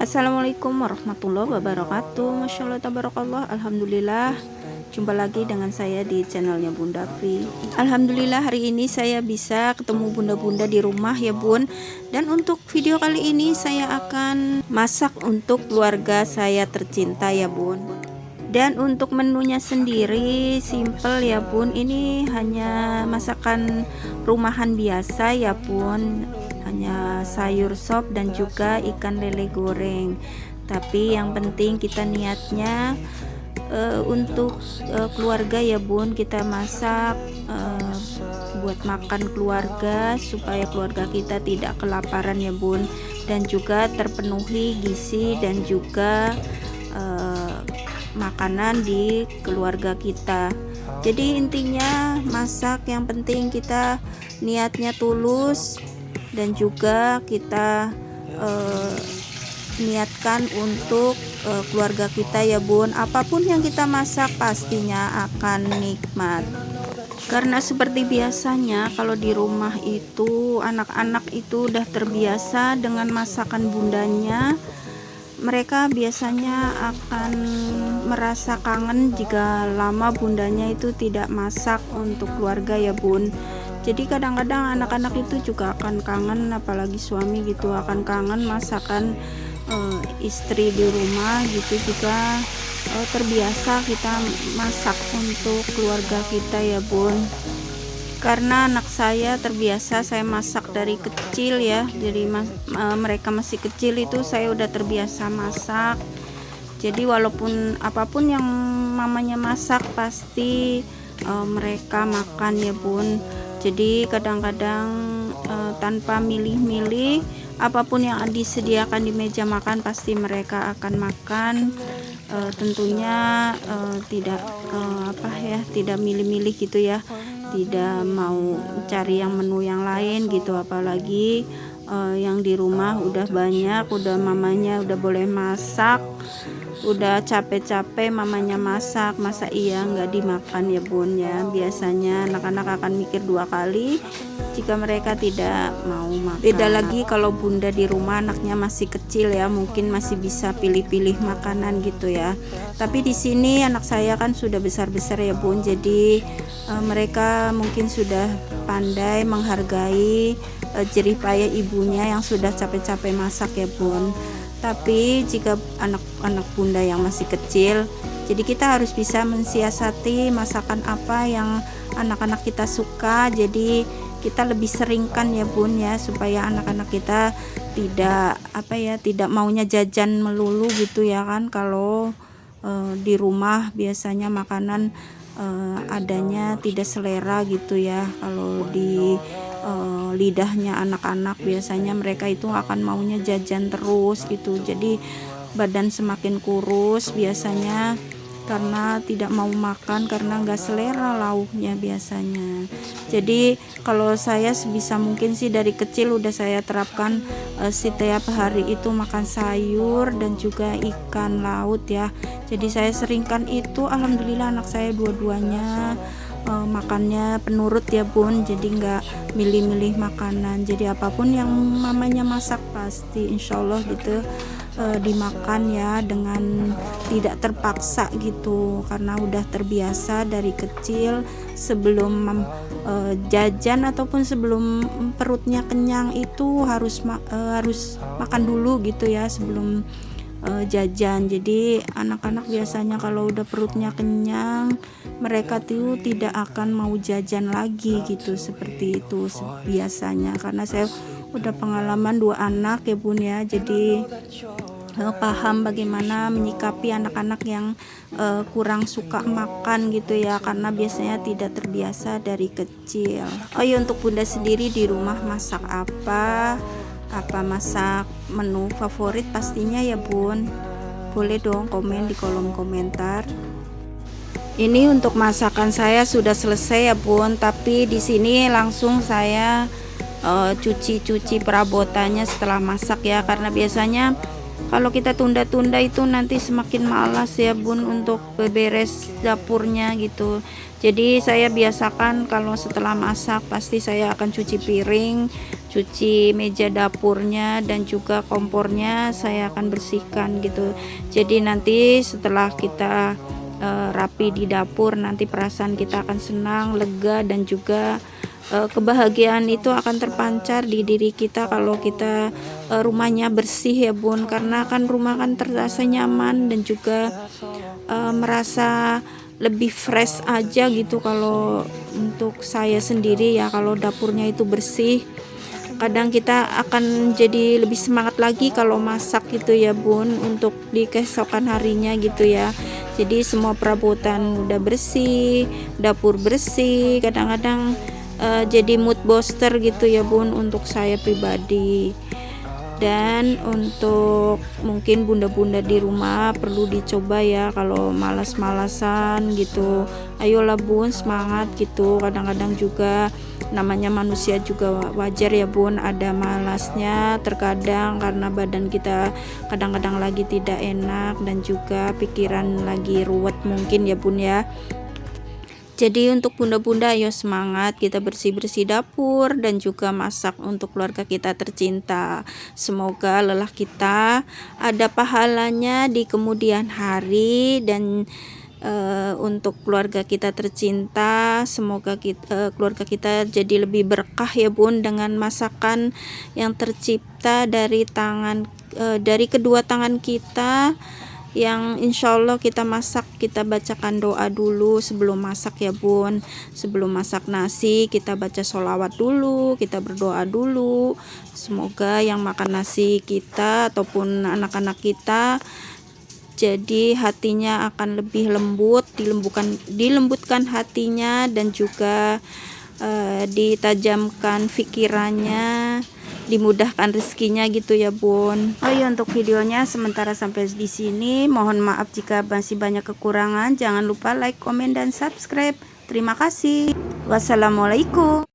Assalamualaikum warahmatullahi wabarakatuh. Masya Allah tabarakallah. Alhamdulillah, jumpa lagi dengan saya di channelnya Bunda Pri. Alhamdulillah hari ini saya bisa ketemu bunda-bunda di rumah ya bun. Dan untuk video kali ini saya akan masak untuk keluarga saya tercinta ya bun. Dan untuk menunya sendiri simple ya bun. Ini hanya masakan rumahan biasa ya bun, hanya sayur sop dan juga ikan lele goreng. Tapi yang penting kita niatnya untuk keluarga ya bun, kita masak buat makan keluarga supaya keluarga kita tidak kelaparan ya bun, dan juga terpenuhi gizi dan juga makanan di keluarga kita. Jadi intinya masak yang penting kita niatnya tulus dan juga kita niatkan untuk keluarga kita ya bun. Apapun yang kita masak pastinya akan nikmat. Karena seperti biasanya kalau di rumah itu anak-anak itu udah terbiasa dengan masakan bundanya, mereka biasanya akan merasa kangen jika lama bundanya itu tidak masak untuk keluarga ya bun. Jadi kadang-kadang anak-anak itu juga akan kangen, apalagi suami gitu akan kangen masakan istri di rumah gitu, juga terbiasa kita masak untuk keluarga kita ya bun. Karena anak saya terbiasa saya masak dari kecil ya, jadi mereka masih kecil itu saya udah terbiasa masak. Jadi walaupun apapun yang mamanya masak pasti mereka makan ya bun. Jadi kadang-kadang tanpa milih-milih, apapun yang disediakan di meja makan pasti mereka akan makan. Tentunya tidak tidak milih-milih gitu ya, tidak mau cari yang menu yang lain gitu, apalagi yang di rumah udah banyak, udah mamanya udah boleh masak, udah capek-capek mamanya masak, masa iya nggak dimakan ya bun ya. Biasanya anak-anak akan mikir dua kali jika mereka tidak mau makan. Beda lagi kalau bunda di rumah anaknya masih kecil ya, mungkin masih bisa pilih-pilih makanan gitu ya. Tapi di sini anak saya kan sudah besar-besar ya bun, jadi mereka mungkin sudah pandai menghargai jerih payah ibunya yang sudah capek-capek masak ya bun. Tapi jika anak-anak bunda yang masih kecil, jadi kita harus bisa mensiasati masakan apa yang anak-anak kita suka. Jadi kita lebih seringkan ya bun ya, supaya anak-anak kita tidak maunya jajan melulu gitu ya kan. Kalau di rumah biasanya makanan adanya tidak selera gitu ya. Kalau di lidahnya anak-anak biasanya mereka itu akan maunya jajan terus gitu. Jadi badan semakin kurus biasanya karena tidak mau makan, karena nggak selera lauknya biasanya. Jadi kalau saya sebisa mungkin sih dari kecil udah saya terapkan setiap hari itu makan sayur dan juga ikan laut ya. Jadi saya seringkan itu, alhamdulillah anak saya dua-duanya makannya penurut ya bun, jadi nggak milih-milih makanan. Jadi apapun yang mamanya masak pasti insyaallah gitu dimakan ya, dengan tidak terpaksa gitu, karena udah terbiasa dari kecil. Sebelum jajan ataupun sebelum perutnya kenyang itu harus makan dulu gitu ya sebelum jajan. Jadi anak-anak biasanya kalau udah perutnya kenyang mereka tuh tidak akan mau jajan lagi gitu, seperti itu biasanya. Karena saya udah pengalaman 2 anak ya bun ya, jadi paham bagaimana menyikapi anak-anak yang kurang suka makan gitu ya, karena biasanya tidak terbiasa dari kecil. Oh iya, untuk bunda sendiri di rumah masak apa masak menu favorit pastinya ya bun, boleh dong komen di kolom komentar. Ini untuk masakan saya sudah selesai ya bun, tapi di sini langsung saya cuci perabotannya setelah masak ya, karena biasanya kalau kita tunda-tunda itu nanti semakin malas ya bun untuk beberes dapurnya gitu. Jadi saya biasakan kalau setelah masak pasti saya akan cuci piring, cuci meja dapurnya dan juga kompornya saya akan bersihkan gitu. Jadi nanti setelah kita rapi di dapur, nanti perasaan kita akan senang, lega, dan juga kebahagiaan itu akan terpancar di diri kita kalau kita rumahnya bersih ya bun, karena kan rumah kan terasa nyaman dan juga merasa lebih fresh aja gitu. Kalau untuk saya sendiri ya, kalau dapurnya itu bersih, kadang kita akan jadi lebih semangat lagi kalau masak gitu ya bun, untuk di keesokan harinya gitu ya. Jadi semua perabotan udah bersih, dapur bersih, kadang-kadang jadi mood booster gitu ya bun untuk saya pribadi. Dan untuk mungkin bunda-bunda di rumah perlu dicoba ya, kalau malas-malasan gitu, ayolah bun semangat gitu. Kadang-kadang juga namanya manusia juga wajar ya bun, ada malasnya terkadang karena badan kita kadang-kadang lagi tidak enak dan juga pikiran lagi ruwet mungkin ya bun ya. Jadi untuk bunda-bunda ayo semangat, kita bersih-bersih dapur dan juga masak untuk keluarga kita tercinta. Semoga lelah kita ada pahalanya di kemudian hari, dan untuk keluarga kita tercinta, semoga keluarga kita jadi lebih berkah ya bun, dengan masakan yang tercipta dari dari kedua tangan kita, yang insya Allah kita masak. Kita bacakan doa dulu sebelum masak ya bun. Sebelum masak nasi kita baca sholawat dulu, kita berdoa dulu. Semoga yang makan nasi kita ataupun anak-anak kita jadi hatinya akan lebih lembut, dilembutkan hatinya, dan juga ditajamkan pikirannya, dimudahkan rezekinya gitu ya bun. Oh iya, untuk videonya sementara sampai di sini. Mohon maaf jika masih banyak kekurangan. Jangan lupa like, komen, dan subscribe. Terima kasih. Wassalamualaikum.